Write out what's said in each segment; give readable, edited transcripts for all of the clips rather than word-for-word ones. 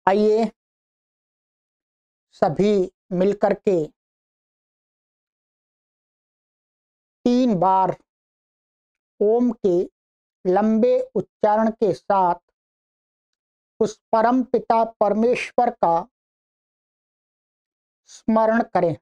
आइए सभी मिलकर के 3 बार ओम के लंबे उच्चारण के साथ उस परम पिता परमेश्वर का स्मरण करें।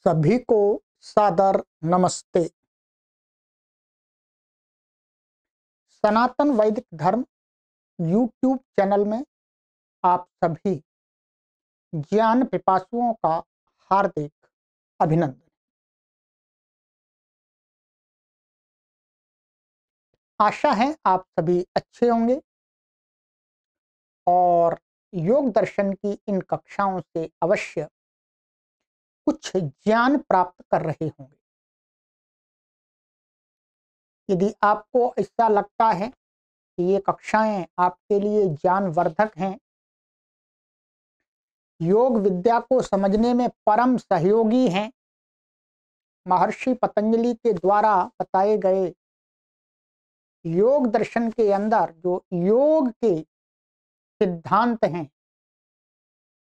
सभी को सादर नमस्ते। सनातन वैदिक धर्म यूट्यूब चैनल में आप सभी ज्ञान पिपासुओं का हार्दिक अभिनंदन। आशा है आप सभी अच्छे होंगे और योग दर्शन की इन कक्षाओं से अवश्य कुछ ज्ञान प्राप्त कर रहे होंगे। यदि आपको ऐसा लगता है कि ये कक्षाएं आपके लिए ज्ञानवर्धक हैं, योग विद्या को समझने में परम सहयोगी हैं, महर्षि पतंजलि के द्वारा बताए गए योग दर्शन के अंदर जो योग के सिद्धांत हैं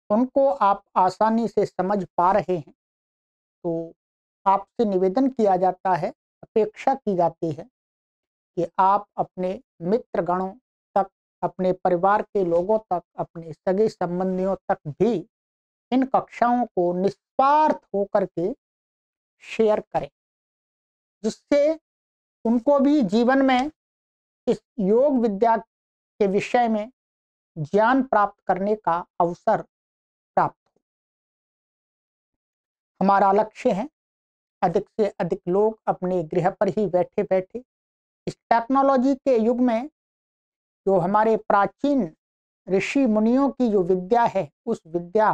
उनको आप आसानी से समझ पा रहे हैं, तो आपसे निवेदन किया जाता है, अपेक्षा की जाती है कि आप अपने मित्र गणों तक, अपने परिवार के लोगों तक, अपने सगे संबंधियों तक भी इन कक्षाओं को निस्वार्थ होकर के शेयर करें, जिससे उनको भी जीवन में इस योग विद्या के विषय में ज्ञान प्राप्त करने का अवसर प्राप्त हो। हमारा लक्ष्य है अधिक से अधिक लोग अपने गृह पर ही बैठे बैठे इस टेक्नोलॉजी के युग में जो हमारे प्राचीन ऋषि मुनियों की जो विद्या है उस विद्या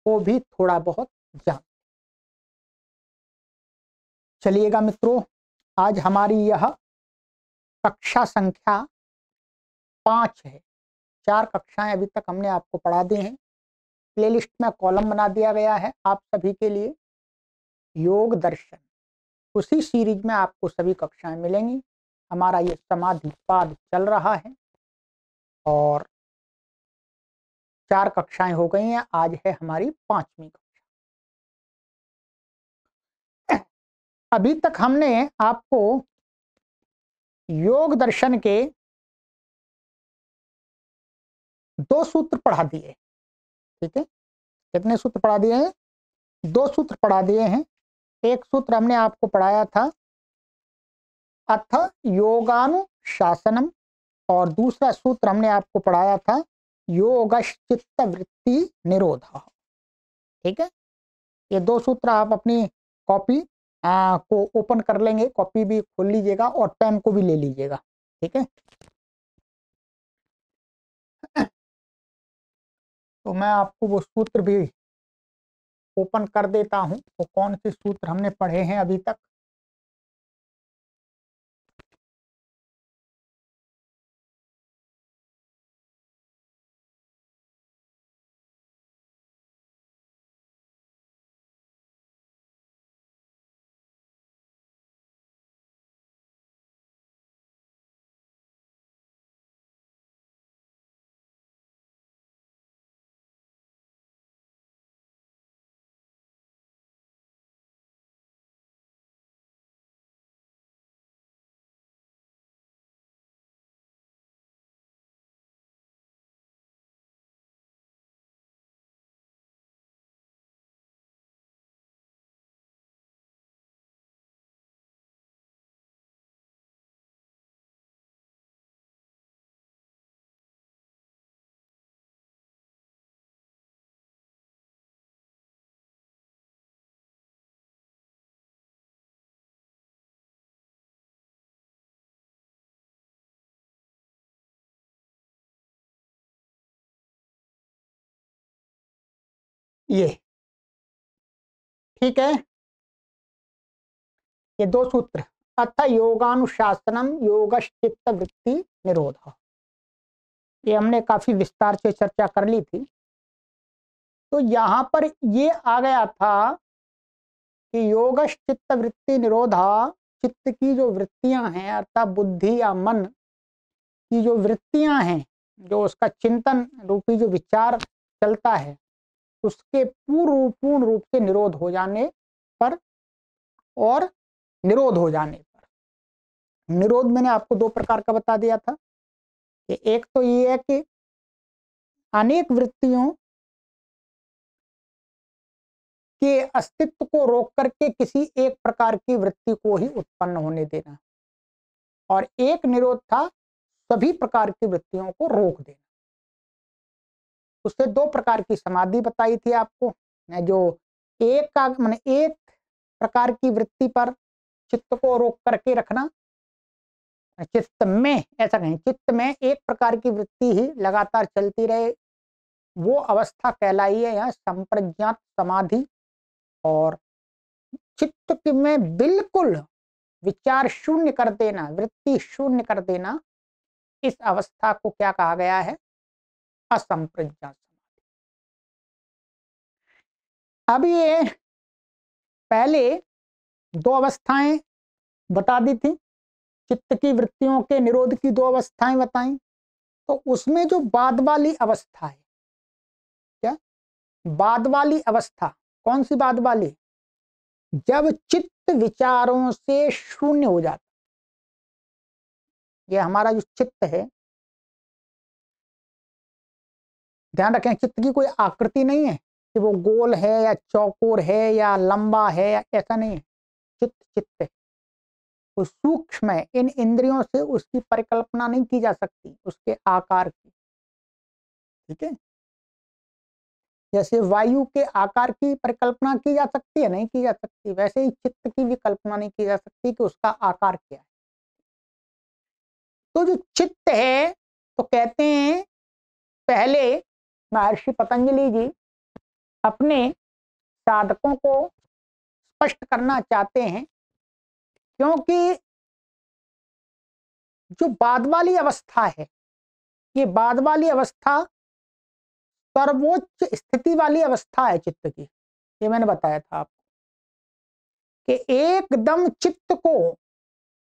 को भी थोड़ा बहुत जान। चलिएगा मित्रों, आज हमारी यह कक्षा संख्या 5 है। 4 कक्षाएं अभी तक हमने आपको पढ़ा दी हैं। प्लेलिस्ट में कॉलम बना दिया गया है आप सभी के लिए योग दर्शन। उसी सीरीज में आपको सभी कक्षाएं मिलेंगी। हमारा ये समाधि पाद चल रहा है और 4 कक्षाएं हो गई हैं, आज है हमारी 5वीं कक्षा। अभी तक हमने आपको योग दर्शन के 2 सूत्र पढ़ा दिए। ठीक है, कितने सूत्र पढ़ा दिए हैं? 2 सूत्र पढ़ा दिए हैं। एक सूत्र हमने आपको पढ़ाया था अथ योगानुशासनम और दूसरा सूत्र हमने आपको पढ़ाया था योगश्चित्त वृत्ति निरोध। ठीक है, ये 2 सूत्र आप अपनी कॉपी को ओपन कर लेंगे, कॉपी भी खोल लीजिएगा और पेन को भी ले लीजिएगा। ठीक है, तो मैं आपको वो सूत्र भी ओपन कर देता हूं। वो कौन से सूत्र हमने पढ़े हैं अभी तक। ये ठीक है, ये दो सूत्र। अथ योगानुशासनम योगश्चित्त वृत्ति निरोध, ये हमने काफी विस्तार से चर्चा कर ली थी। तो यहां पर ये आ गया था कि योगश्चित्त वृत्ति निरोधा, चित्त की जो वृत्तियां हैं अर्थात बुद्धि या मन की जो वृत्तियां हैं, जो उसका चिंतन रूपी जो विचार चलता है, उसके पूर्ण रूप से निरोध हो जाने पर, और निरोध हो जाने पर, निरोध मैंने आपको दो प्रकार का बता दिया था कि एक तो ये है कि अनेक वृत्तियों के अस्तित्व को रोक करके किसी एक प्रकार की वृत्ति को ही उत्पन्न होने देना, और एक निरोध था सभी प्रकार की वृत्तियों को रोक देना। उससे दो प्रकार की समाधि बताई थी आपको, जो एक का माने एक प्रकार की वृत्ति पर चित्त को रोक करके रखना, चित्त में ऐसा कहें, चित्त में एक प्रकार की वृत्ति ही लगातार चलती रहे, वो अवस्था कहलाई है यहाँ संप्रज्ञात समाधि। और चित्त में बिल्कुल विचार शून्य कर देना, वृत्ति शून्य कर देना, इस अवस्था को क्या कहा गया है? असंप्रज्ञात समाधि। अब ये पहले दो अवस्थाएं बता दी थी, चित्त की वृत्तियों के निरोध की दो अवस्थाएं बताई। तो उसमें जो बाद वाली अवस्था है, क्या बाद वाली अवस्था, कौन सी बाद वाली? जब चित्त विचारों से शून्य हो जाता, ये हमारा जो चित्त है, ध्यान रखें चित्त की कोई आकृति नहीं है कि वो गोल है या चौकोर है या लंबा है या ऐसा नहीं है। चित्त चित्त है, वो सूक्ष्म है, इन इंद्रियों से उसकी परिकल्पना नहीं की जा सकती, उसके आकार की। ठीक है, जैसे वायु के आकार की परिकल्पना की जा सकती है, नहीं की जा सकती, वैसे ही चित्त की भी कल्पना नहीं की जा सकती कि उसका आकार क्या है। तो जो चित्त है, तो कहते हैं पहले महर्षि पतंजलि जी अपने साधकों को स्पष्ट करना चाहते हैं, क्योंकि जो बाद वाली अवस्था है, ये बाद वाली अवस्था सर्वोच्च स्थिति वाली अवस्था है चित्त की। ये मैंने बताया था आपको कि एकदम चित्त को,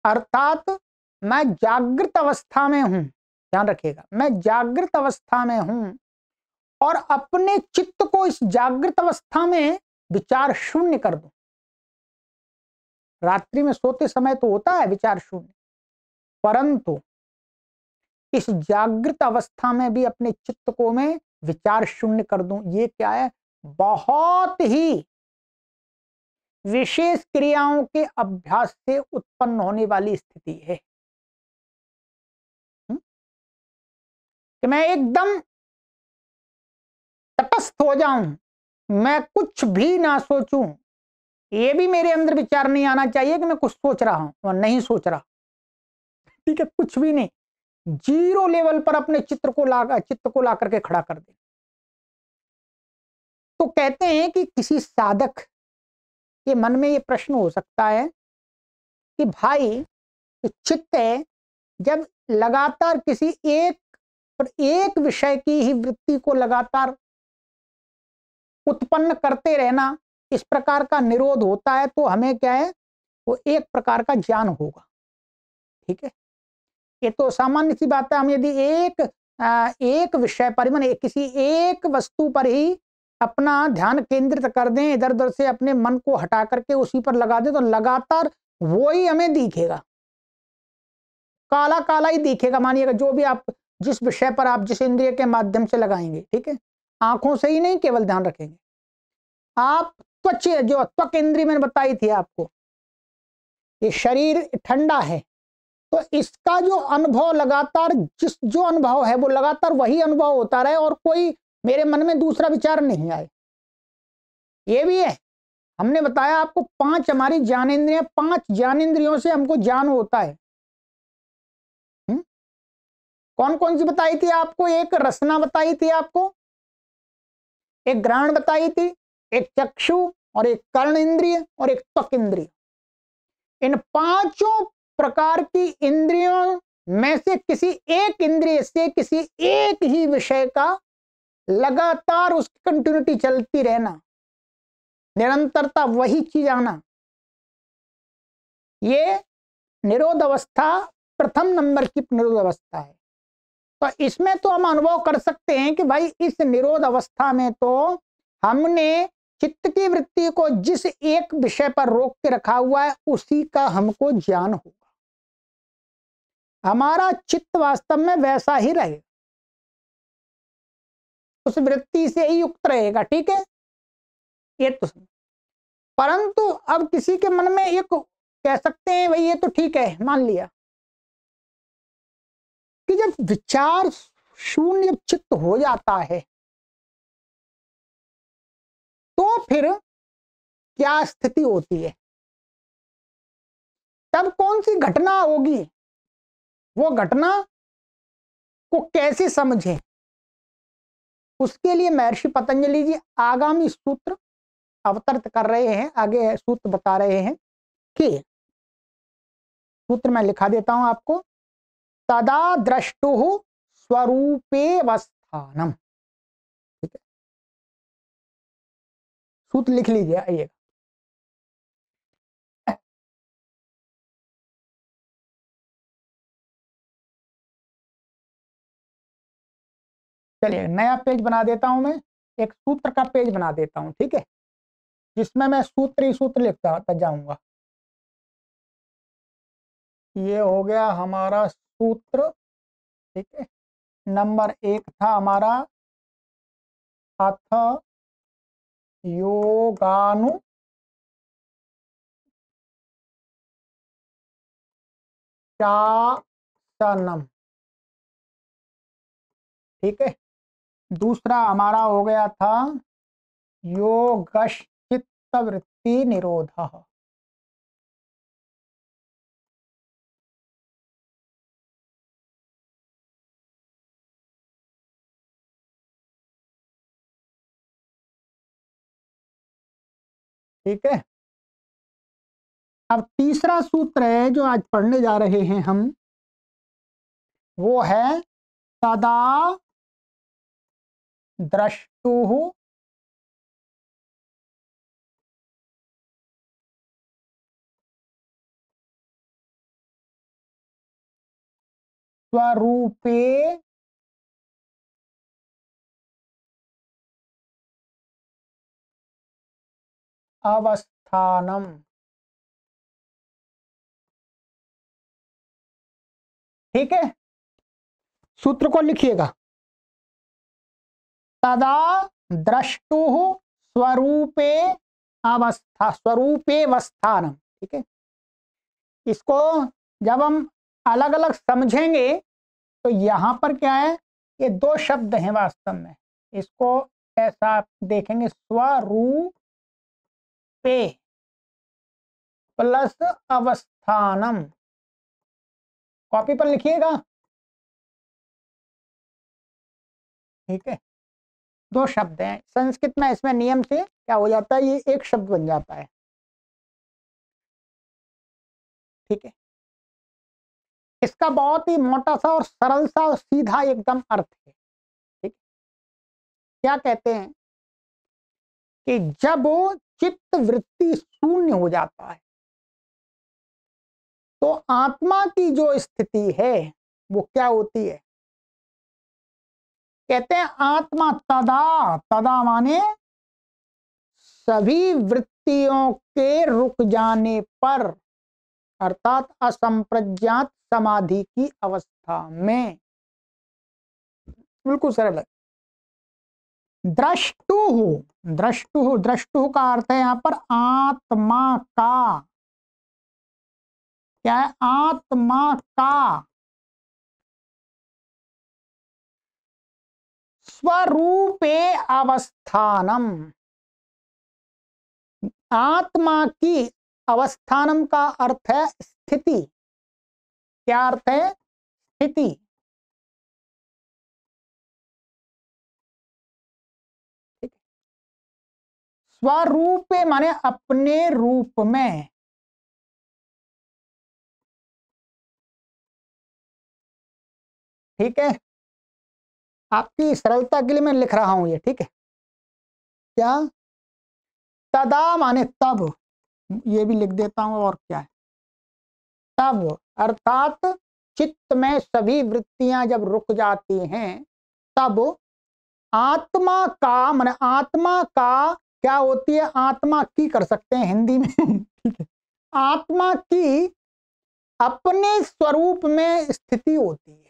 अर्थात मैं जागृत अवस्था में हूं, ध्यान रखिएगा, मैं जागृत अवस्था में हूं और अपने चित्त को इस जागृत अवस्था में विचार शून्य कर दूं। रात्रि में सोते समय तो होता है विचार शून्य, परंतु इस जागृत अवस्था में भी अपने चित्त को मैं विचार शून्य कर दूं, ये क्या है? बहुत ही विशेष क्रियाओं के अभ्यास से उत्पन्न होने वाली स्थिति है कि मैं एकदम तटस्थ हो जाऊं, मैं कुछ भी ना सोचूं, ये भी मेरे अंदर विचार नहीं आना चाहिए कि मैं कुछ सोच रहा हूं और नहीं सोच रहा। ठीक है, कुछ भी नहीं, जीरो लेवल पर अपने चित्त को ला करके खड़ा कर दे। तो कहते हैं कि किसी साधक के मन में ये प्रश्न हो सकता है कि भाई चित्त है, जब लगातार किसी एक विषय की ही वृत्ति को लगातार उत्पन्न करते रहना, इस प्रकार का निरोध होता है, तो हमें क्या है? वो एक प्रकार का ज्ञान होगा। ठीक है, ये तो सामान्य सी बात है। हम यदि एक विषय पर, माने किसी एक वस्तु पर ही अपना ध्यान केंद्रित कर दें, इधर उधर से अपने मन को हटा करके उसी पर लगा दें, तो लगातार वो ही हमें दिखेगा, काला काला ही दिखेगा। मानिएगा जो भी आप जिस विषय पर आप जिस इंद्रिय के माध्यम से लगाएंगे, ठीक है, आंखों से ही नहीं, केवल ध्यान रखेंगे आप त्वच, जो त्वक इंद्रिय मैंने बताई थी आपको, ये शरीर ठंडा है, तो इसका जो अनुभव लगातार, जो अनुभव है वो लगातार वही अनुभव होता रहे और कोई मेरे मन में दूसरा विचार नहीं आए। ये भी है, हमने बताया आपको हमारी ज्ञानेंद्रियां, 5 ज्ञानेंद्रियों से हमको ज्ञान होता है। कौन कौन सी बताई थी आपको? एक रसना बताई थी आपको, एक घ्राण बताई थी, एक चक्षु और एक कर्ण इंद्रिय और एक त्वक इंद्रिय। इन पांचों प्रकार की इंद्रियों में से किसी एक इंद्रिय से किसी एक ही विषय का लगातार उसकी कंटिन्यूटी चलती रहना, निरंतरता वही चीज आना, ये निरोध अवस्था प्रथम नंबर की निरोध अवस्था है। तो इसमें तो हम अनुभव कर सकते हैं कि भाई इस निरोध अवस्था में तो हमने चित्त की वृत्ति को जिस एक विषय पर रोक के रखा हुआ है उसी का हमको ज्ञान होगा। हमारा चित्त वास्तव में वैसा ही रहेगा, उस वृत्ति से ही युक्त रहेगा। ठीक है, ये तो परंतु अब किसी के मन में एक कह सकते हैं भाई ये तो ठीक है, मान लिया कि जब विचार शून्य चित्त हो जाता है तो फिर क्या स्थिति होती है, तब कौन सी घटना होगी, वो घटना को कैसे समझें, उसके लिए महर्षि पतंजलि जी आगामी सूत्र अवतरित कर रहे हैं, आगे सूत्र बता रहे हैं कि सूत्र मैं लिखा देता हूं आपको। तदा द्रष्टुः स्वरूपेवस्थानम। ठीक है, सूत्र लिख लीजिए। आइए, चलिए नया पेज बना देता हूं, मैं एक सूत्र का पेज बना देता हूं, ठीक है, जिसमें मैं सूत्र ही सूत्र लिखता जाऊंगा। ये हो गया हमारा सूत्र। ठीक है, नंबर 1 था हमारा अथ योगानु शासनम। ठीक है, दूसरा हमारा हो गया था योगश्चित्त वृत्ति निरोधः। ठीक है, अब तीसरा सूत्र है जो आज पढ़ने जा रहे हैं हम, वो है तदा द्रष्टुः स्वरूपे अवस्थानम। ठीक है, सूत्र को लिखिएगा। तदा द्रष्टुः स्वरूपे अवस्था, स्वरूपेवस्थानम। ठीक है, इसको जब हम अलग अलग समझेंगे तो यहां पर क्या है, ये दो शब्द हैं वास्तव में। इसको ऐसा आप देखेंगे, स्वरूपे प्लस अवस्थानम। कॉपी पर लिखिएगा। ठीक है, दो शब्द हैं। संस्कृत में इसमें नियम से क्या हो जाता है, ये एक शब्द बन जाता है। ठीक है, इसका बहुत ही मोटा सा और सरल सा और सीधा एकदम अर्थ है। ठीक, क्या कहते हैं कि जब चित्त वृत्ति शून्य हो जाता है तो आत्मा की जो स्थिति है वो क्या होती है, कहते हैं आत्मा तदा, तदा माने सभी वृत्तियों के रुक जाने पर, अर्थात असंप्रज्ञात समाधि की अवस्था में। बिल्कुल सरल है। द्रष्टु, द्रष्टु, द्रष्टु का अर्थ है यहां पर आत्मा का। क्या है, आत्मा का स्वरूपे अवस्थानम। आत्मा की अवस्थानम का अर्थ है स्थिति। क्या अर्थ है, स्थिति। स्वरूप माने अपने रूप में। ठीक है, आपकी सरलता के लिए मैं लिख रहा हूं ये, ठीक है। क्या? तदा माने तब, ये भी लिख देता हूं, और क्या है, तब अर्थात चित्त में सभी वृत्तियां जब रुक जाती हैं, तब आत्मा का माने आत्मा का क्या होती है, आत्मा की कर सकते हैं हिंदी में ठीक है, आत्मा की अपने स्वरूप में स्थिति होती है।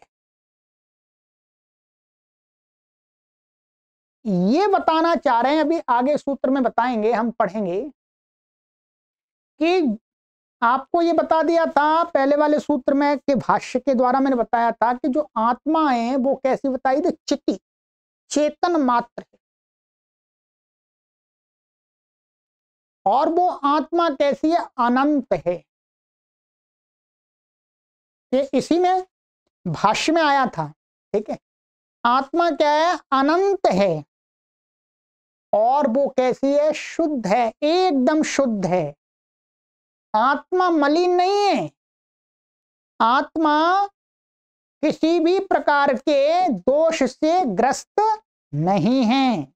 ये बताना चाह रहे हैं, अभी आगे सूत्र में बताएंगे, हम पढ़ेंगे कि आपको ये बता दिया था पहले वाले सूत्र में कि भाष्य के द्वारा मैंने बताया था कि जो आत्मा है वो कैसी बताई थी, चिति, चेतन मात्र है। और वो आत्मा कैसी है, अनंत है। ये इसी में भाष्य में आया था, ठीक है। आत्मा क्या है, अनंत है, और वो कैसी है, शुद्ध है, एकदम शुद्ध है। आत्मा मलिन नहीं है, आत्मा किसी भी प्रकार के दोष से ग्रस्त नहीं है।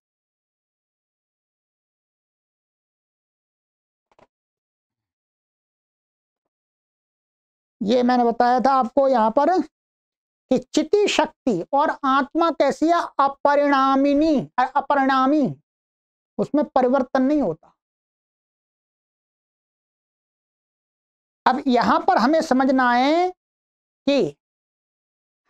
ये मैंने बताया था आपको यहां पर कि चिति शक्ति और आत्मा कैसी है, अपरिणामिनी, अपरिणामी, उसमें परिवर्तन नहीं होता। अब यहां पर हमें समझना है कि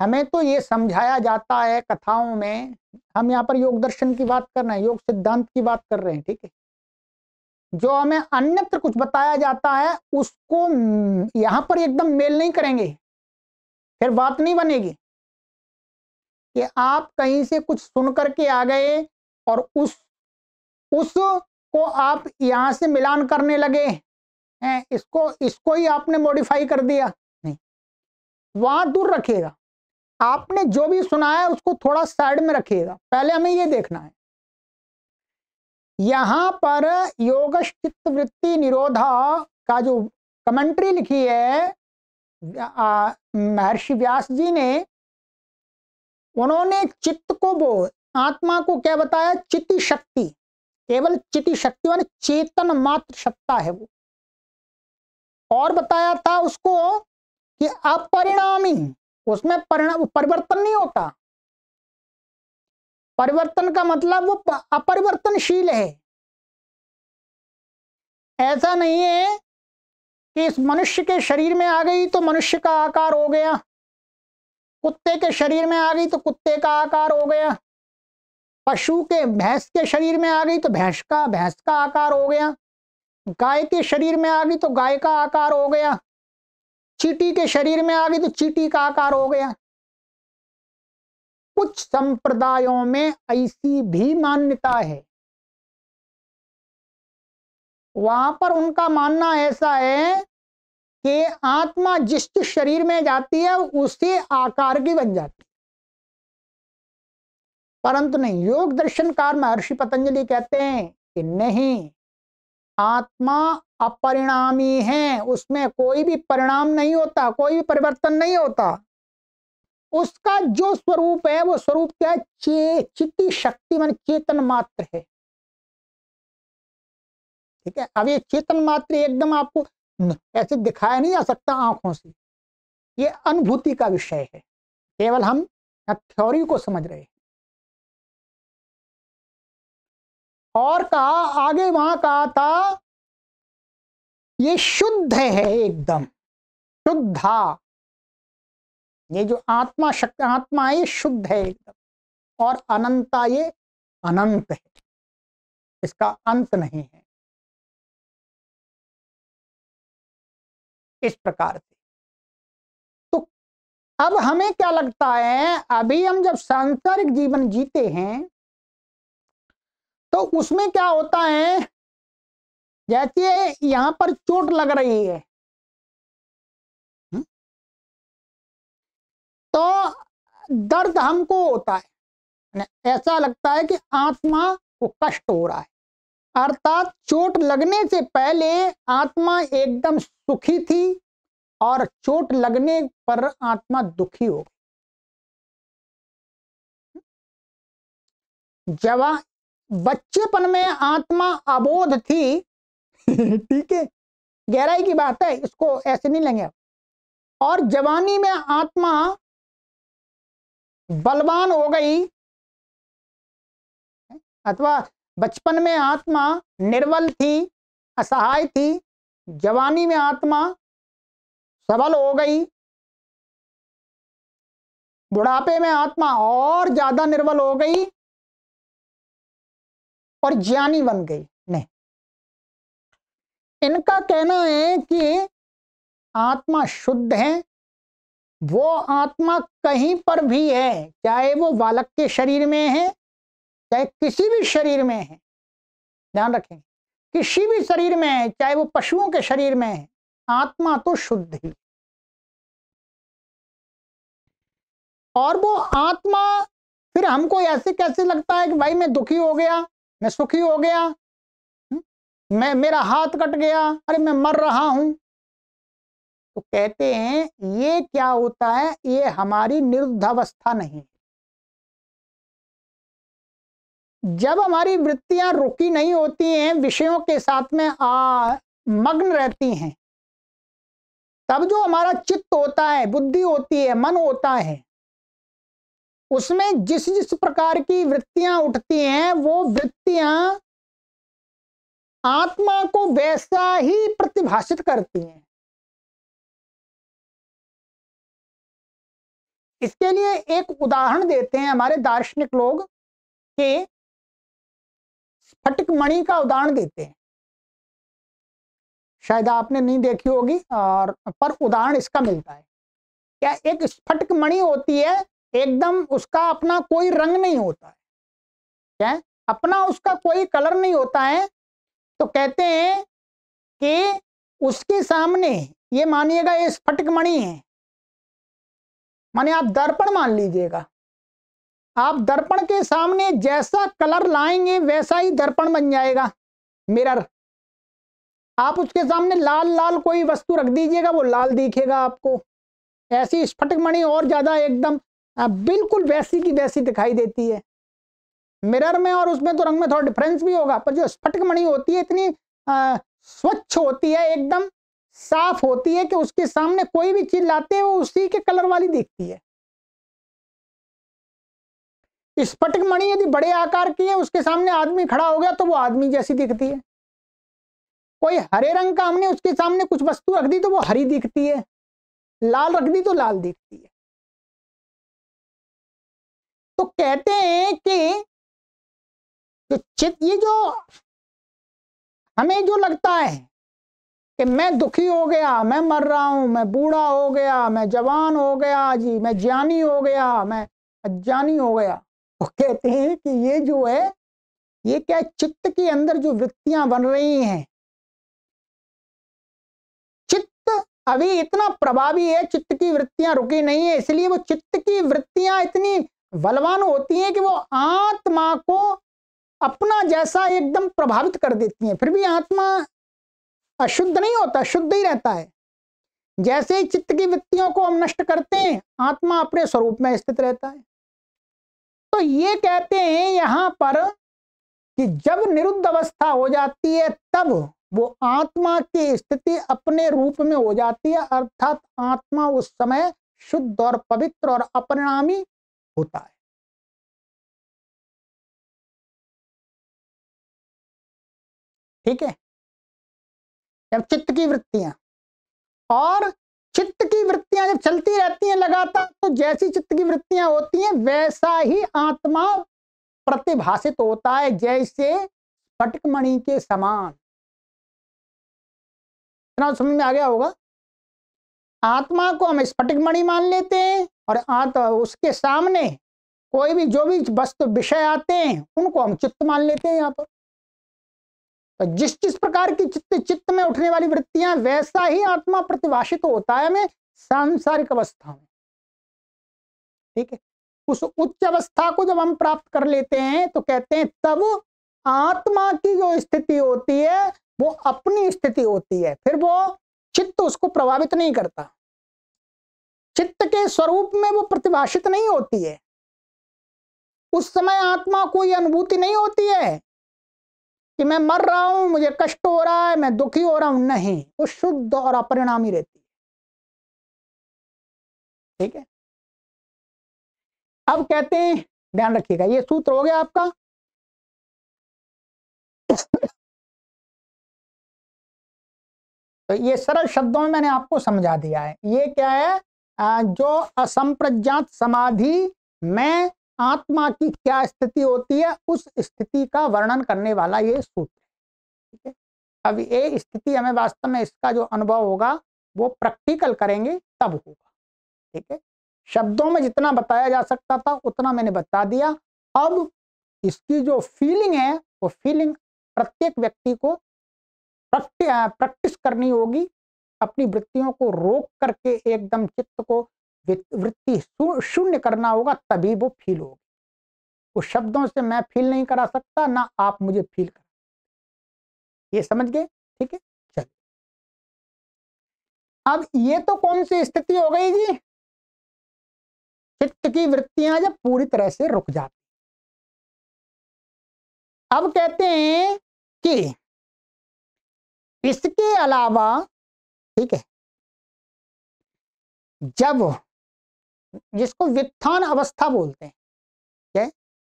हमें तो ये समझाया जाता है कथाओं में, हम यहाँ पर योग दर्शन की बात कर रहे हैं, योग सिद्धांत की बात कर रहे हैं, ठीक है। जो हमें अन्यत्र कुछ बताया जाता है उसको यहां पर एकदम मेल नहीं करेंगे, फिर बात नहीं बनेगी। कि आप कहीं से कुछ सुन करके आ गए और उसको आप यहां से मिलान करने लगे हैं, इसको ही आपने मॉडिफाई कर दिया, नहीं, वहां दूर रखिएगा। आपने जो भी सुना है उसको थोड़ा साइड में रखिएगा, पहले हमें ये देखना है। यहां पर योग चित्त वृत्ति निरोधा का जो कमेंट्री लिखी है महर्षि व्यास जी ने, उन्होंने चित्त को वो आत्मा को क्या बताया, चिति शक्ति, केवल चिति शक्ति माने चेतन मात्र सत्ता है वो। और बताया था उसको कि अपरिणामी, उसमें परिवर्तन नहीं होता। परिवर्तन का मतलब वो अपरिवर्तनशील है। ऐसा नहीं है कि इस मनुष्य के शरीर में आ गई तो मनुष्य का आकार हो गया, कुत्ते के शरीर में आ गई तो कुत्ते का आकार हो गया, पशु के भैंस के शरीर में आ गई तो भैंस का आकार हो गया, गाय के शरीर में आ गई तो गाय का आकार हो गया, चींटी के शरीर में आ गई तो चींटी का आकार हो गया। कुछ संप्रदायों में ऐसी भी मान्यता है, वहां पर उनका मानना ऐसा है कि आत्मा जिस शरीर में जाती है उसी आकार की बन जाती है। परंतु नहीं, योग दर्शनकार महर्षि पतंजलि कहते हैं कि नहीं, आत्मा अपरिणामी है, उसमें कोई भी परिणाम नहीं होता, कोई भी परिवर्तन नहीं होता। उसका जो स्वरूप है वो स्वरूप क्या है, चित्ती शक्ति मान चेतन मात्र है। ठीक है, अब ये चेतन मात्र एकदम आपको ऐसे दिखाया नहीं जा सकता आंखों से, ये अनुभूति का विषय है, केवल हम थ्योरी को समझ रहे हैं। और कहा आगे, वहां कहा था ये शुद्ध है, एकदम शुद्धा, ये जो आत्मा शक्ति आत्मा है ये शुद्ध है एकदम, और अनंता ये अनंत है, इसका अंत नहीं है। इस प्रकार से तो अब हमें क्या लगता है, अभी हम जब सांसारिक जीवन जीते हैं तो उसमें क्या होता है, जैसे यहां पर चोट लग रही है तो दर्द हमको होता है, ऐसा लगता है कि आत्मा को कष्ट हो रहा है। अर्थात चोट लगने से पहले आत्मा एकदम सुखी थी और चोट लगने पर आत्मा दुखी हो गई। जवान बच्चेपन में आत्मा अबोध थी ठीक है, गहराई की बात है, इसको ऐसे नहीं लेंगे। और जवानी में आत्मा बलवान हो गई, अथवा बचपन में आत्मा निर्बल थी, असहाय थी, जवानी में आत्मा सबल हो गई, बुढ़ापे में आत्मा और ज्यादा निर्बल हो गई और ज्ञानी बन गई। नहीं, इनका कहना है कि आत्मा शुद्ध है, वो आत्मा कहीं पर भी है, चाहे वो बालक के शरीर में है, चाहे किसी भी शरीर में है, ध्यान रखें, किसी भी शरीर में है, चाहे वो पशुओं के शरीर में है, आत्मा तो शुद्ध ही। और वो आत्मा फिर हमको ऐसे कैसे लगता है कि भाई मैं दुखी हो गया, मैं सुखी हो गया, मैं मेरा हाथ कट गया, अरे मैं मर रहा हूं। तो कहते हैं ये क्या होता है, ये हमारी निरुद्धावस्था नहीं। जब हमारी वृत्तियां रुकी नहीं होती हैं, विषयों के साथ में मग्न रहती हैं, तब जो हमारा चित्त होता है, बुद्धि होती है, मन होता है, उसमें जिस जिस प्रकार की वृत्तियां उठती हैं, वो वृत्तियां आत्मा को वैसा ही प्रतिभाषित करती हैं। इसके लिए एक उदाहरण देते हैं हमारे दार्शनिक लोग के, स्फटिक मणि का उदाहरण देते हैं, शायद आपने नहीं देखी होगी, और पर उदाहरण इसका मिलता है। क्या एक स्फटिक मणि होती है, एकदम उसका अपना कोई रंग नहीं होता है, क्या अपना उसका कोई कलर नहीं होता है। तो कहते हैं कि उसके सामने, ये मानिएगा ये स्फटिक मणि है, माने आप दर्पण मान लीजिएगा, आप दर्पण के सामने जैसा कलर लाएंगे वैसा ही दर्पण बन जाएगा, मिरर। आप उसके सामने लाल लाल कोई वस्तु रख दीजिएगा, वो लाल दिखेगा आपको। ऐसी स्फटिक मणि और ज्यादा एकदम बिल्कुल वैसी की वैसी दिखाई देती है मिरर में, और उसमें तो रंग में थोड़ा डिफरेंस भी होगा, पर जो स्फटिक मणि होती है इतनी स्वच्छ होती है, एकदम साफ होती है कि उसके सामने कोई भी चीज लाते हैं वो उसी के कलर वाली दिखती है। स्फटिक मणि यदि बड़े आकार की है, उसके सामने आदमी खड़ा हो गया तो वो आदमी जैसी दिखती है। कोई हरे रंग का हमने उसके सामने कुछ वस्तु रख दी तो वो हरी दिखती है, लाल रख दी तो लाल दिखती है। तो कहते हैं कि ये जो हमें जो लगता है कि मैं दुखी हो गया, मैं मर रहा हूं, मैं बूढ़ा हो गया, मैं जवान हो गया जी, मैं ज्ञानी हो गया, मैं अज्ञानी हो गया, तो कहते हैं कि ये जो है, ये क्या चित्त के अंदर जो वृत्तियां बन रही हैं, चित्त अभी इतना प्रभावी है, चित्त की वृत्तियां रुकी नहीं है, इसलिए वो चित्त की वृत्तियां इतनी बलवान होती हैं कि वो आत्मा को अपना जैसा एकदम प्रभावित कर देती हैं। फिर भी आत्मा अशुद्ध नहीं होता, शुद्ध ही रहता है। जैसे ही चित्त की वृत्तियों को हम नष्ट करते हैं, आत्मा अपने स्वरूप में स्थित रहता है। तो ये कहते हैं यहां पर कि जब निरुद्ध अवस्था हो जाती है, तब वो आत्मा की स्थिति अपने रूप में हो जाती है, अर्थात आत्मा उस समय शुद्ध और पवित्र और अपरिणामी होता है। ठीक है, जब चित्त की वृत्तियां, और चित्त की वृत्तियां जब चलती रहती हैं लगातार, तो जैसी चित्त की वृत्तियां होती हैं वैसा ही आत्मा प्रतिभाषित होता है, जैसे स्फटिक मणि के समान। इतना समझ में आ गया होगा। आत्मा को हम स्फटिक मणि मान लेते हैं, और उसके सामने कोई भी जो भी वस्तु विषय आते हैं उनको हम चित्त मान लेते हैं। यहाँ पर तो जिस जिस प्रकार की चित्त में उठने वाली वृत्तियां, वैसा ही आत्मा प्रतिभाषित होता है हमें सांसारिक अवस्था में। ठीक है, उस उच्च अवस्था को जब हम प्राप्त कर लेते हैं तो कहते हैं तब आत्मा की जो स्थिति होती है वो अपनी स्थिति होती है, फिर वो चित्त उसको प्रभावित नहीं करता, चित्त के स्वरूप में वो प्रतिभाषित नहीं होती है। उस समय आत्मा को यह अनुभूति नहीं होती है कि मैं मर रहा हूं, मुझे कष्ट हो रहा है, मैं दुखी हो रहा हूं, नहीं, वो शुद्ध और अपरिणामी रहती है। ठीक है, अब कहते हैं, ध्यान रखिएगा, ये सूत्र हो गया आपका। तो ये सरल शब्दों में मैंने आपको समझा दिया है। ये क्या है, जो असंप्रज्ञात समाधि में आत्मा की क्या स्थिति होती है, उस स्थिति का वर्णन करने वाला ये सूत्र है। ठीक है, अब ये स्थिति हमें वास्तव में इसका जो अनुभव होगा वो प्रैक्टिकल करेंगे तब होगा। ठीक है, शब्दों में जितना बताया जा सकता था उतना मैंने बता दिया। अब इसकी जो फीलिंग है वो फीलिंग प्रत्येक व्यक्ति को प्रैक्टिस करनी होगी, अपनी वृत्तियों को रोक करके एकदम चित्त को वृत्ति शून्य करना होगा, तभी वो फील होगी। उस शब्दों से मैं फील नहीं करा सकता, ना आप मुझे फील करा, ये समझ गए। ठीक है, चलिए, अब ये तो कौन सी स्थिति हो गई जी, चित्त की वृत्तियां जब पूरी तरह से रुक जाती। अब कहते हैं कि इसके अलावा, ठीक है, जब, जिसको व्युत्थान अवस्था बोलते हैं, क्या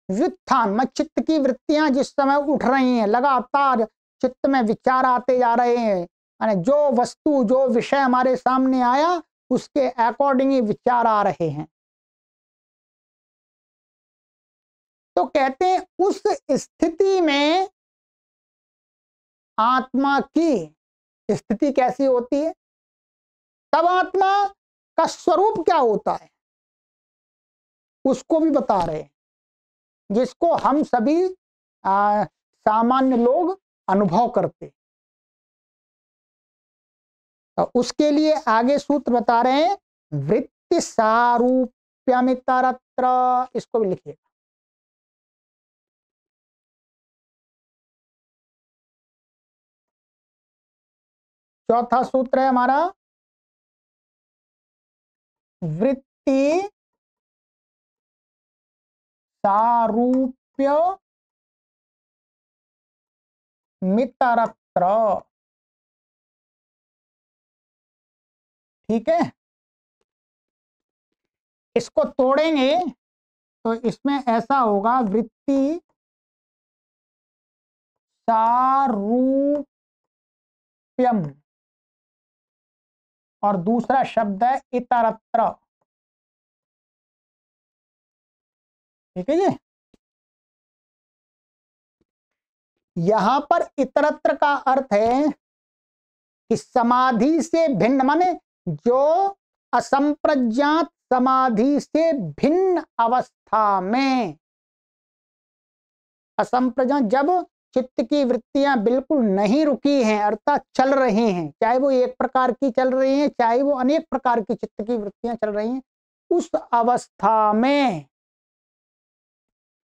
व्युत्थान में चित्त की वृत्तियां जिस समय उठ रही हैं, लगातार चित्त में विचार आते जा रहे हैं, यानी जो वस्तु जो विषय हमारे सामने आया उसके अकॉर्डिंग ही विचार आ रहे हैं, तो कहते हैं उस स्थिति में आत्मा की स्थिति कैसी होती है, तब आत्मा का स्वरूप क्या होता है उसको भी बता रहे हैं, जिसको हम सभी सामान्य लोग अनुभव करते। तो उसके लिए आगे सूत्र बता रहे हैं, वृत्ति सारूप्यमितरत्र, इसको भी लिखिएगा। चौथा सूत्र है हमारा, वृत्ति सारूप्य मितरत्र। ठीक है, इसको तोड़ेंगे तो इसमें ऐसा होगा, वृत्ति सारूप्यम और दूसरा शब्द है इतरत्र। ठीक है जी, यहां पर इतरत्र का अर्थ है कि समाधि से भिन्न, माने जो असंप्रज्ञात समाधि से भिन्न अवस्था में, असंप्रज्ञात जब चित्त की वृत्तियां बिल्कुल नहीं रुकी हैं अर्थात चल रही हैं, चाहे वो एक प्रकार की चल रही हैं चाहे वो अनेक प्रकार की चित्त की वृत्तियां चल रही हैं, उस अवस्था में,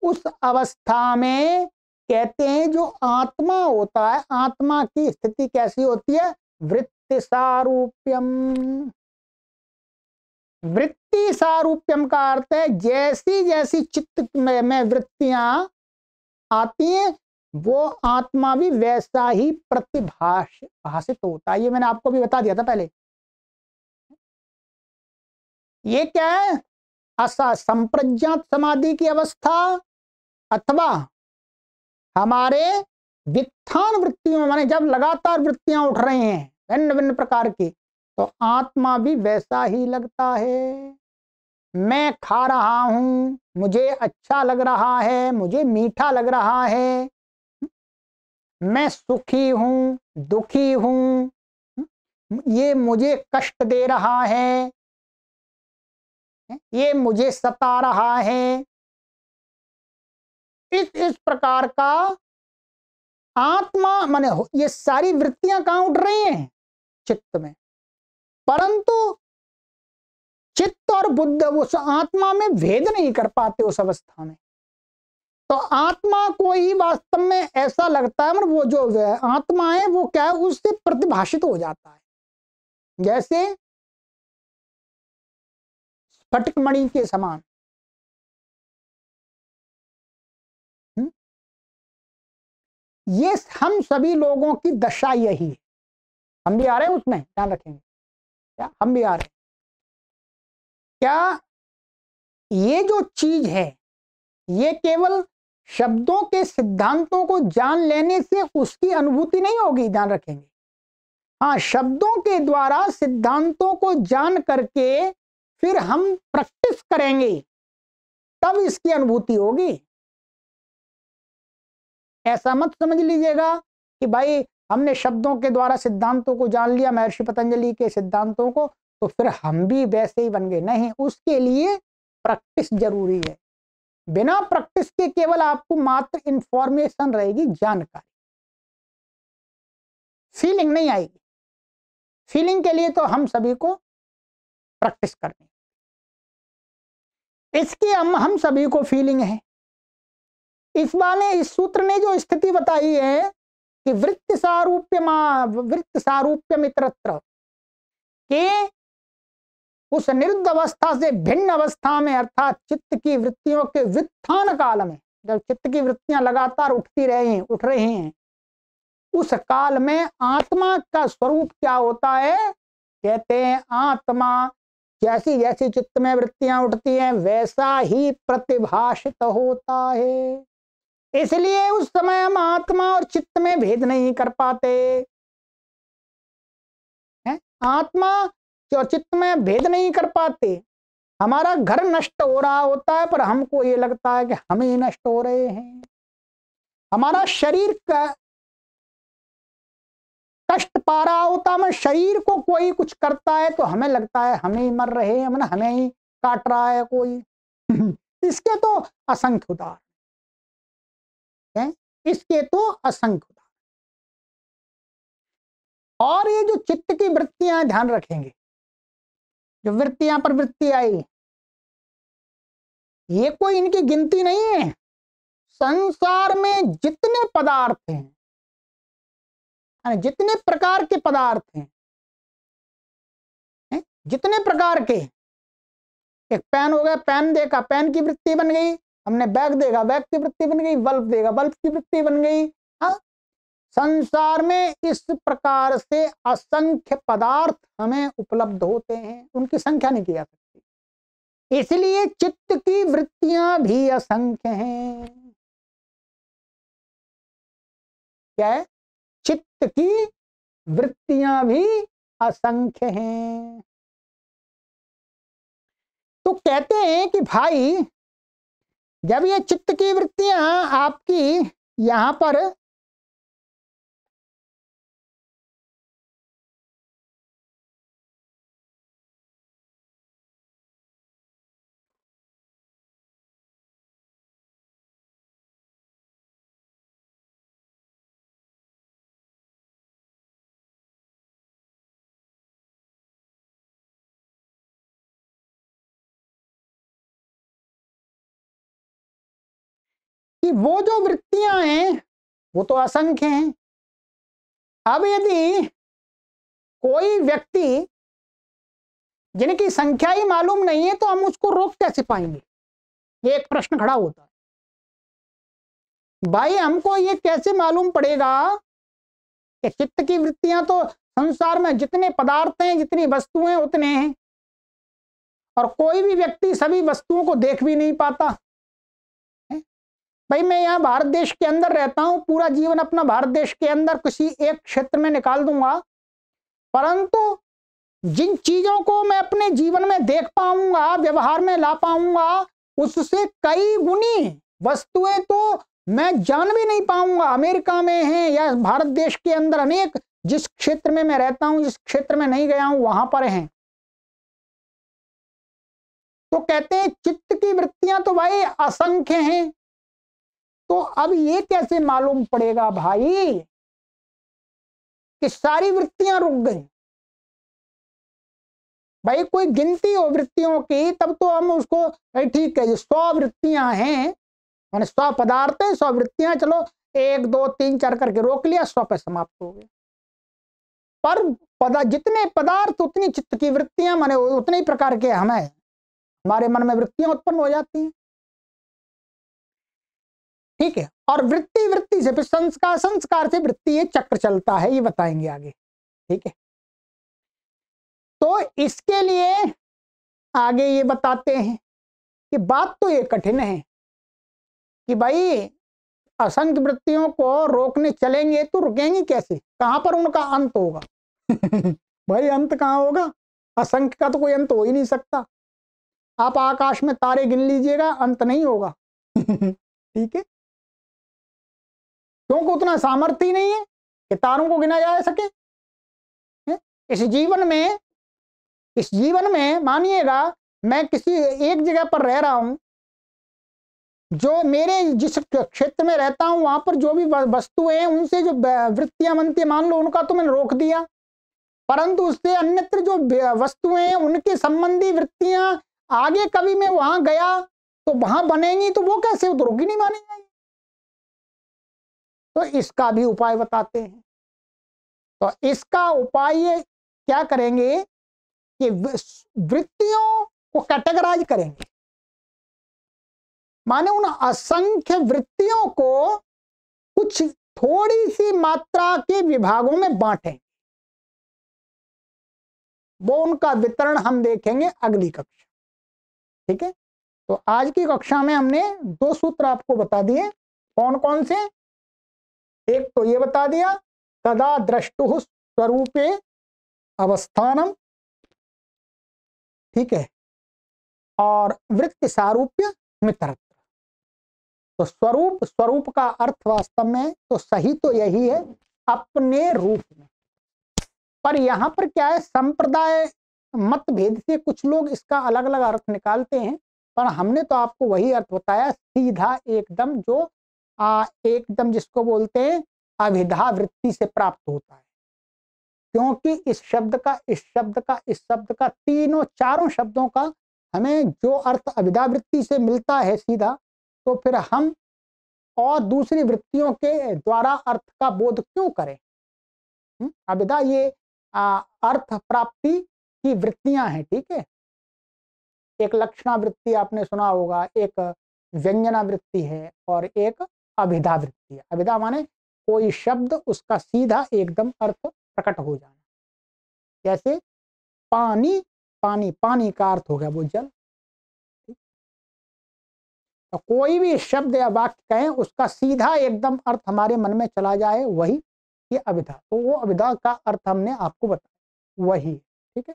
उस अवस्था में कहते हैं जो आत्मा होता है, आत्मा की स्थिति कैसी होती है, वृत्ति सारूप्यम। वृत्ति सारूप्यम का अर्थ है जैसी जैसी चित्त में वृत्तियां आती हैं वो आत्मा भी वैसा ही भाषित होता है। ये मैंने आपको भी बता दिया था पहले। ये क्या है, असंप्रज्ञात समाधि की अवस्था अथवा हमारे व्युत्थान वृत्तियों में, माने जब लगातार वृत्तियां उठ रही हैं भिन्न भिन्न प्रकार की, तो आत्मा भी वैसा ही लगता है। मैं खा रहा हूं, मुझे अच्छा लग रहा है, मुझे मीठा लग रहा है, मैं सुखी हूं, दुखी हूं, ये मुझे कष्ट दे रहा है, ये मुझे सता रहा है, इस प्रकार का आत्मा, माने ये सारी वृत्तियां कहां उठ रही हैं, चित्त में, परंतु चित्त और बुद्ध उस आत्मा में भेद नहीं कर पाते उस अवस्था में। तो आत्मा को ही वास्तव में ऐसा लगता है, मतलब वो जो आत्मा है वो क्या है, उससे प्रतिभाषित हो जाता है, जैसे स्फटिक मणि के समान। ये हम सभी लोगों की दशा यही है। हम भी आ रहे हैं उसमें, ध्यान रखेंगे क्या, हम भी आ रहे हैं क्या। ये जो चीज है ये केवल शब्दों के सिद्धांतों को जान लेने से उसकी अनुभूति नहीं होगी, ध्यान रखेंगे। हाँ, शब्दों के द्वारा सिद्धांतों को जान करके फिर हम प्रैक्टिस करेंगे, तब इसकी अनुभूति होगी। ऐसा मत समझ लीजिएगा कि भाई हमने शब्दों के द्वारा सिद्धांतों को जान लिया, महर्षि पतंजलि के सिद्धांतों को, तो फिर हम भी वैसे ही बन गए। नहीं, उसके लिए प्रैक्टिस जरूरी है। बिना प्रैक्टिस के केवल आपको मात्र इंफॉर्मेशन रहेगी, जानकारी, फीलिंग नहीं आएगी। फीलिंग के लिए तो हम सभी को प्रैक्टिस करनी, इसकी हम सभी को फीलिंग है। इस सूत्र ने जो स्थिति बताई है कि वृत्त सारूप्यम इतरत्र, के उस निरुद्ध अवस्था से भिन्न अवस्था में, अर्थात चित्त की वृत्तियों के व्युत्थान काल में, जब चित्त की वृत्तियां लगातार उठ रही हैं, उस काल में आत्मा का स्वरूप क्या होता है। कहते हैं आत्मा जैसी जैसी चित्त में वृत्तियां उठती हैं वैसा ही प्रतिभाषित होता है। इसलिए उस समय हम आत्मा और चित्त में भेद नहीं कर पाते हैं। आत्मा और चित्त में भेद नहीं कर पाते। हमारा घर नष्ट हो रहा होता है पर हमको ये लगता है कि हम ही नष्ट हो रहे हैं। हमारा शरीर का कष्ट पा रहा होता है, शरीर को कोई कुछ करता है तो हमें लगता है हम ही मर रहे हैं, हमें ही काट रहा है कोई। इसके तो असंख्य उदाहरण हैं, इसके तो असंख्य उदाहरण। और ये जो चित्त की वृत्तियां, ध्यान रखेंगे, जो वृत्तियां पर वृत्ति आई, ये कोई इनकी गिनती नहीं है। संसार में जितने पदार्थ हैं, जितने प्रकार के पदार्थ हैं, जितने प्रकार के, एक पेन हो गया, पेन देखा, पेन की वृत्ति बन गई। हमने बैग देखा, बैग की वृत्ति बन गई। बल्ब देखा, बल्ब की वृत्ति बन गई। हाँ, संसार में इस प्रकार से असंख्य पदार्थ हमें उपलब्ध होते हैं, उनकी संख्या नहीं की जा सकती। इसलिए चित्त की वृत्तियां भी असंख्य हैं। क्या है? चित्त की वृत्तियां भी असंख्य हैं। तो कहते हैं कि भाई जब ये चित्त की वृत्तियां आपकी यहां पर कि वो जो वृत्तियां हैं वो तो असंख्य हैं। अब यदि कोई व्यक्ति जिनकी संख्या ही मालूम नहीं है तो हम उसको रोक कैसे पाएंगे, ये एक प्रश्न खड़ा होता है। भाई हमको ये कैसे मालूम पड़ेगा कि चित्त की वृत्तियां तो संसार में जितने पदार्थ हैं, जितनी वस्तुएं उतने हैं, और कोई भी व्यक्ति सभी वस्तुओं को देख भी नहीं पाता है? भाई मैं यहाँ भारत देश के अंदर रहता हूं, पूरा जीवन अपना भारत देश के अंदर किसी एक क्षेत्र में निकाल दूंगा, परंतु जिन चीजों को मैं अपने जीवन में देख पाऊंगा, व्यवहार में ला पाऊंगा, उससे कई गुनी वस्तुएं तो मैं जान भी नहीं पाऊंगा। अमेरिका में है या भारत देश के अंदर अनेक, जिस क्षेत्र में मैं रहता हूं, जिस क्षेत्र में नहीं गया हूं, वहां पर हैं। तो कहते हैं चित्त की वृत्तियां तो भाई असंख्य हैं। तो अब ये कैसे मालूम पड़ेगा भाई कि सारी वृत्तियां रुक गई? भाई कोई गिनती हो वृत्तियों की तब तो हम उसको ठीक है 100 वृत्तियां हैं, माने 100 पदार्थ है, 100 वृत्तियां, चलो 1 2 3 4 करके रोक लिया, 100 पे समाप्त हो गया। पर जितने पदार्थ उतनी चित्त की वृत्तियां, माने उतने ही प्रकार के हमारे मन में वृत्तियां उत्पन्न हो जाती हैं। ठीक है, और वृत्ति वृत्ति से फिर संस्कार, संस्कार से वृत्ति, ये चक्र चलता है, ये बताएंगे आगे। ठीक है, तो इसके लिए आगे ये बताते हैं कि बात तो ये कठिन है कि भाई असंख्य वृत्तियों को रोकने चलेंगे तो रुकेंगी कैसे, कहां पर उनका अंत होगा? भाई अंत कहां होगा? असंख्य का तो कोई अंत हो ही नहीं सकता। आप आकाश में तारे गिन लीजिएगा, अंत नहीं होगा। ठीक है, क्योंकि उतना सामर्थ्य ही नहीं है कि तारों को गिना जा सके। इस जीवन में मानिएगा, मैं किसी एक जगह पर रह रहा हूं, जो मेरे जिस क्षेत्र में रहता हूं वहां पर जो भी वस्तुएं हैं उनसे जो वृत्तियां बनती है, मान लो उनका तो मैंने रोक दिया, परंतु उससे अन्यत्र जो वस्तुएं हैं उनके संबंधी वृत्तियां आगे कभी मैं वहां गया तो वहां बनेंगी, तो वो कैसे, वो रोक ही नहीं मानी जाएगी। तो इसका भी उपाय बताते हैं। तो इसका उपाय क्या करेंगे कि वृत्तियों को कैटेगराइज करेंगे, माने उन असंख्य वृत्तियों को कुछ थोड़ी सी मात्रा के विभागों में बांटें। वो उनका वितरण हम देखेंगे अगली कक्षा। ठीक है, तो आज की कक्षा में हमने 2 सूत्र आपको बता दिए। कौन कौन से? एक तो ये बता दिया, तदा द्रष्टुः स्वरूपे अवस्थानम, ठीक है, और वृत्ति सारूप्य मित्रत्व। तो स्वरूप का अर्थ वास्तव में तो सही तो यही है, अपने रूप में। पर यहां पर क्या है, संप्रदाय मतभेद से कुछ लोग इसका अलग अलग अर्थ निकालते हैं, पर हमने तो आपको वही अर्थ बताया सीधा एकदम, जो एकदम जिसको बोलते हैं अभिधा वृत्ति से प्राप्त होता है। क्योंकि इस शब्द का तीनों चारों शब्दों का हमें जो अर्थ अभिधा वृत्ति से मिलता है सीधा, तो फिर हम और दूसरी वृत्तियों के द्वारा अर्थ का बोध क्यों करें? अभिधा ये अर्थ प्राप्ति की वृत्तियां हैं। ठीक है, एक लक्षणा वृत्ति आपने सुना होगा, एक व्यंजना वृत्ति है और एक अभिधा वृत्ति है। अभिधा माने कोई शब्द उसका सीधा एकदम अर्थ प्रकट हो जाना। जैसे पानी, पानी, पानी का अर्थ हो गया वो जल। तो कोई भी शब्द या वाक्य कहें उसका सीधा एकदम अर्थ हमारे मन में चला जाए, वही ये अभिधा। तो वो अभिधा का अर्थ हमने आपको बताया, वही। ठीक है,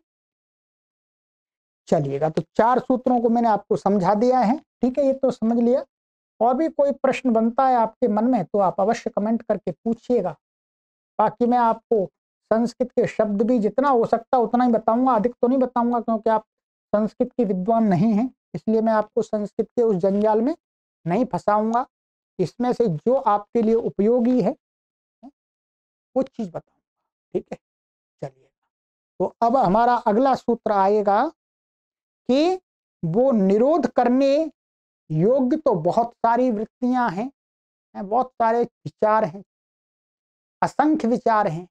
चलिएगा, तो 4 सूत्रों को मैंने आपको समझा दिया है। ठीक है, ये तो समझ लिया। और भी कोई प्रश्न बनता है आपके मन में तो आप अवश्य कमेंट करके पूछिएगा। बाकी मैं आपको संस्कृत के शब्द भी जितना हो सकता उतना ही बताऊंगा, अधिक तो नहीं बताऊंगा, क्योंकि आप संस्कृत के विद्वान नहीं हैं, इसलिए मैं आपको संस्कृत के उस जंजाल में नहीं फंसाऊंगा। इसमें से जो आपके लिए उपयोगी है वो चीज बताऊंगा। ठीक है, चलिए, तो अब हमारा अगला सूत्र आएगा कि वो निरोध करने योग्य तो बहुत सारी वृत्तियां हैं, बहुत सारे विचार हैं, असंख्य विचार हैं।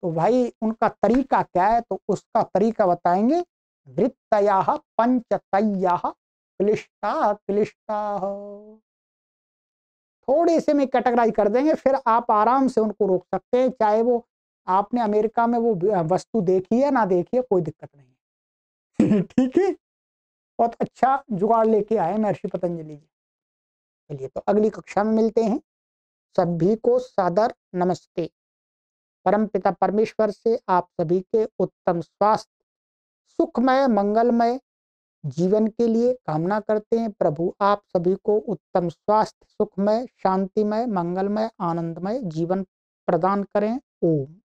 तो भाई उनका तरीका क्या है? तो उसका तरीका बताएंगे, वृत्तयाः पंचतय्याः क्लिष्टा क्लिष्टा। थोड़े से में कैटेगराइज कर देंगे, फिर आप आराम से उनको रोक सकते हैं। चाहे वो आपने अमेरिका में वो वस्तु देखी है ना देखी है, कोई दिक्कत नहीं। ठीक है, बहुत अच्छा जुगाड़ लेके आए महर्षि पतंजलि जी। चलिए, तो अगली कक्षा में मिलते हैं। सभी को सादर नमस्ते। परमपिता परमेश्वर से आप सभी के उत्तम स्वास्थ्य, सुखमय, मंगलमय जीवन के लिए कामना करते हैं। प्रभु आप सभी को उत्तम स्वास्थ्य, सुखमय, शांतिमय, मंगलमय, आनंदमय जीवन प्रदान करें। ओम।